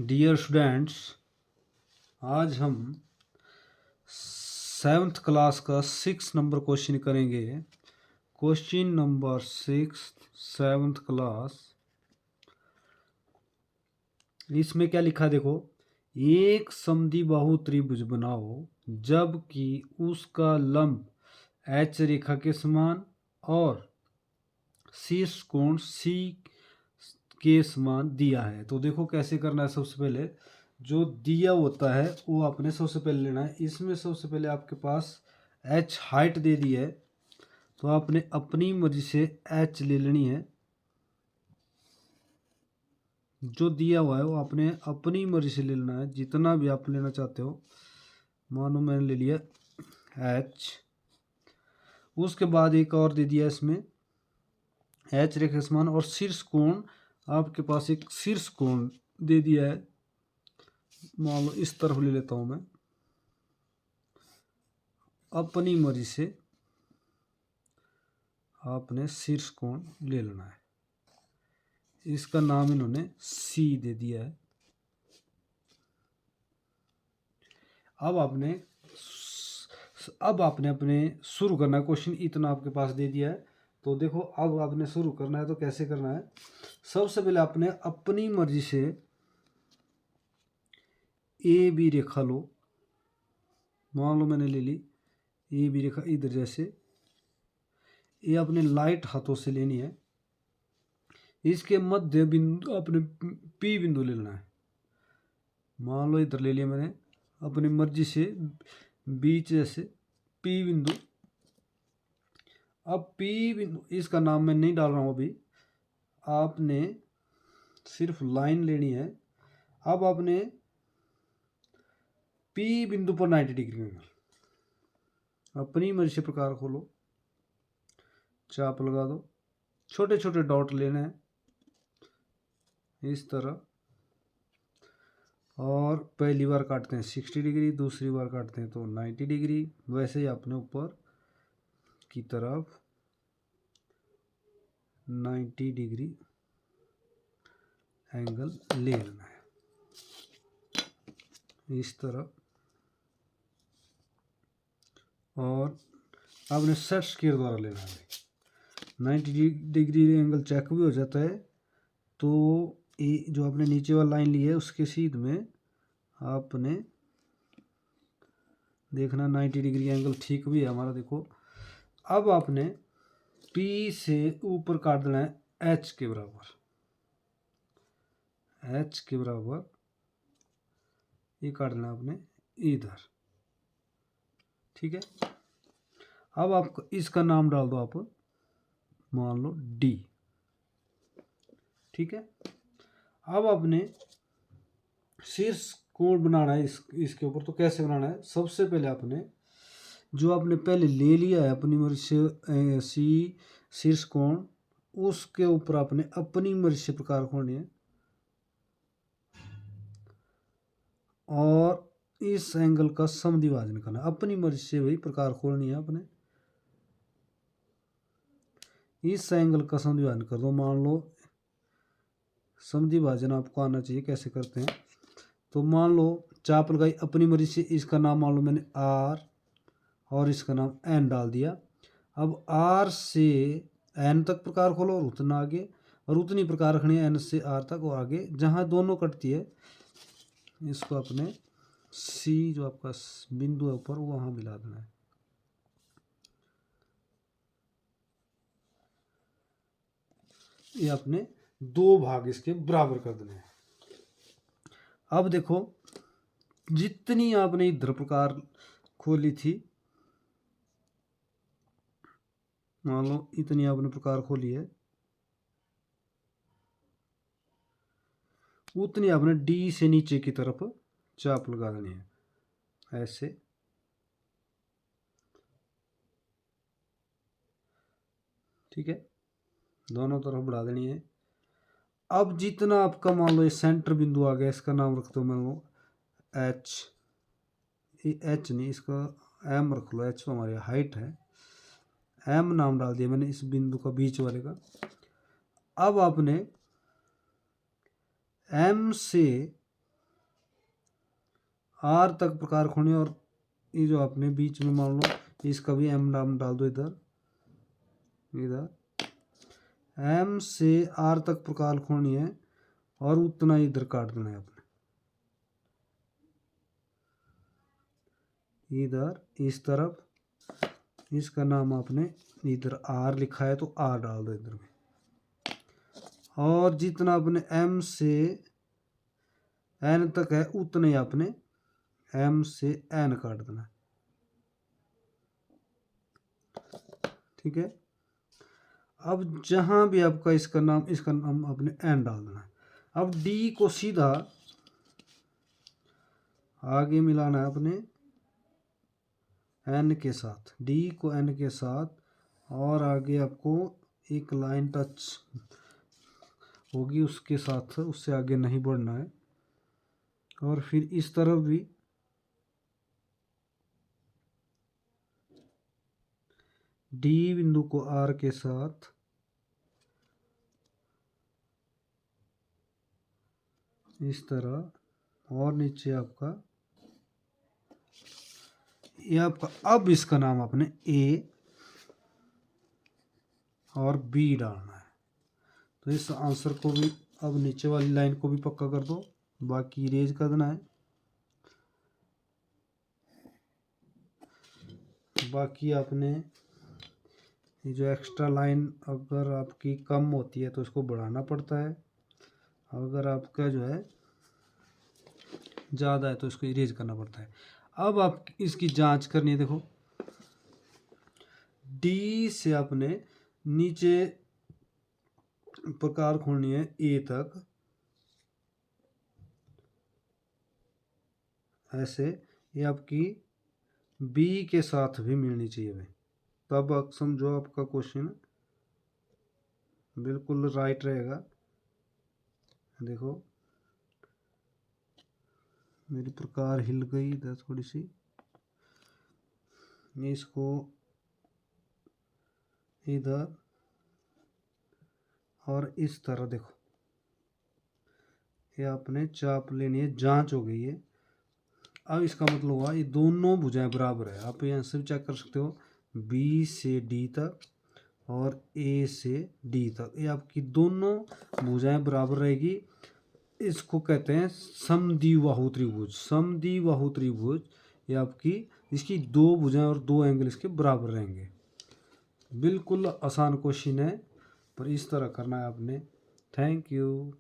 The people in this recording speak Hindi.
डियर स्टूडेंट्स, आज हम 7th क्लास का 6 नंबर क्वेश्चन करेंगे। Question number 6, 7th class. इसमें क्या लिखा है देखो, एक समद्विबाहु त्रिभुज बनाओ जबकि उसका लंब एच रेखा के समान और शीर्ष कोण सी के समान दिया है। तो देखो कैसे करना है। सबसे पहले जो दिया होता है वो आपने सबसे पहले लेना है। इसमें सबसे पहले आपके पास एच हाइट दे दी है, तो आपने अपनी मर्जी से एच ले लेनी है। जो दिया हुआ है वो आपने अपनी मर्जी से ले लेना है, जितना भी आप लेना चाहते हो। मानो मैंने ले लिया एच। उसके बाद एक और दे दिया इसमें एच रेखा समान और शीर्ष कोण। आपके पास एक शीर्ष कोण दे दिया है, मान लो इस तरफ ले लेता हूं मैं। अपनी मर्जी से आपने शीर्ष कोण ले लेना है। इसका नाम इन्होंने सी दे दिया है। अब आपने अपने शुरू करना है। क्वेश्चन इतना आपके पास दे दिया है, तो देखो अब आपने शुरू करना है। तो कैसे करना है, सबसे पहले आपने अपनी मर्जी से ए बी रेखा लो। मान लो मैंने ले ली ए बी रेखा इधर जैसे। ये अपने लाइट हाथों से लेनी है। इसके मध्य बिंदु अपने पी बिंदु ले लेना है। मान लो इधर ले लिया मैंने अपनी मर्जी से बीच जैसे पी बिंदु। अब पी बिंदु, इसका नाम मैं नहीं डाल रहा हूं अभी, आपने सिर्फ लाइन लेनी है। अब आपने पी बिंदु पर 90 डिग्री एंगल अपनी मर्जी से प्रकार खोलो, चाप लगा दो। छोटे छोटे डॉट लेने हैं इस तरह, और पहली बार काटते हैं 60 डिग्री, दूसरी बार काटते हैं तो 90 डिग्री। वैसे ही आपने ऊपर की तरफ 90 डिग्री एंगल ले लेना है इस तरह। और आपने सेट स्क्वायर द्वारा लेना है। 90 डिग्री एंगल चेक भी हो जाता है, तो ये जो आपने नीचे वाला लाइन ली है उसके सीध में आपने देखना 90 डिग्री एंगल ठीक भी है हमारा। देखो अब आपने P से ऊपर काट देना है H के बराबर। H के बराबर ये काट देना आपने इधर, ठीक है। अब आप इसका नाम डाल दो, आप मान लो D, ठीक है। अब आपने शीर्ष कोण बनाना है इसके ऊपर। तो कैसे बनाना है, सबसे पहले आपने जो आपने पहले ले लिया है अपनी मर्जी से सी शीर्ष कोण, उसके ऊपर आपने अपनी मर्जी से प्रकार खोलनी है और इस एंगल का समद्विभाजन करना। अपनी मर्जी से वही प्रकार खोलनी है अपने। इस एंगल का समद्विभाजन कर दो। मान लो समद्विभाजन आपको आना चाहिए, कैसे करते हैं। तो मान लो चाप लगाई अपनी मर्जी से, इसका नाम मान लो मैंने आर और इसका नाम एन डाल दिया। अब आर से एन तक प्रकार खोलो और उतना आगे, और उतनी प्रकार रखनी है एन से आर तक और आगे। जहाँ दोनों कटती है इसको अपने सी जो आपका बिंदु है ऊपर वहाँ मिला देना है। ये अपने दो भाग इसके बराबर कर देने हैं। अब देखो जितनी आपने इधर प्रकार खोली थी, मान लो इतनी आपने प्रकार खोली है, उतनी आपने डी से नीचे की तरफ चाप लगा देनी है ऐसे। ठीक है, दोनों तरफ बढ़ा देनी है। अब जितना आपका मान लो ये सेंटर बिंदु आ गया, इसका नाम रख दो मान लो एच। एच नहीं, इसका एम रख लो। एच तो हमारी हाइट है, एम नाम डाल दिया मैंने इस बिंदु का बीच वाले का। अब आपने एम से आर तक प्रकार खोनी, और ये जो आपने बीच में मान लो इसका भी एम नाम डाल दो इधर, एम से आर तक प्रकार खोनी है और उतना इधर काट देना है आपने, इधर इस तरफ। इसका नाम आपने इधर आर लिखा है तो आर डाल दो इधर में, और जितना अपने एम से एन तक है उतने ही आपने एम से एन काट देना है। ठीक है, अब जहां भी आपका इसका नाम आपने एन डाल देना है। अब डी को सीधा आगे मिलाना है अपने एन के साथ, डी को एन के साथ, और आगे आपको एक लाइन टच होगी उसके साथ, उससे आगे नहीं बढ़ना है। और फिर इस तरफ भी डी बिंदु को आर के साथ इस तरह, और नीचे आपका ये आपका, अब इसका नाम आपने ए और बी डालना है। तो इस आंसर को भी अब नीचे वाली लाइन को भी पक्का कर दो, बाकी इरेज कर देना है। बाकी आपने ये जो एक्स्ट्रा लाइन अगर आपकी कम होती है तो इसको बढ़ाना पड़ता है, अगर आपका जो है ज़्यादा है तो इसको इरेज करना पड़ता है। अब आप इसकी जांच करनी है। देखो डी से आपने नीचे प्रकार खोलनी है ए तक, ऐसे। ये आपकी बी के साथ भी मिलनी चाहिए भाई, तब आप समझो आपका क्वेश्चन बिल्कुल राइट रहेगा। देखो मेरी प्रकार हिल गई इधर थोड़ी सी, इसको इधर और इस तरह। देखो ये आपने चाप लेनी है, जांच हो गई है। अब इसका मतलब हुआ ये दोनों भुजाएं बराबर है। आप यहाँ से चेक कर सकते हो, बी से डी तक और ए से डी तक, ये आपकी दोनों भुजाएं बराबर रहेगी। इसको कहते हैं समद्विबाहु त्रिभुज। समद्विबाहु त्रिभुज ये आपकी, इसकी दो भुजाएं और दो एंगल इसके बराबर रहेंगे। बिल्कुल आसान क्वेश्चन है, पर इस तरह करना है आपने। Thank you.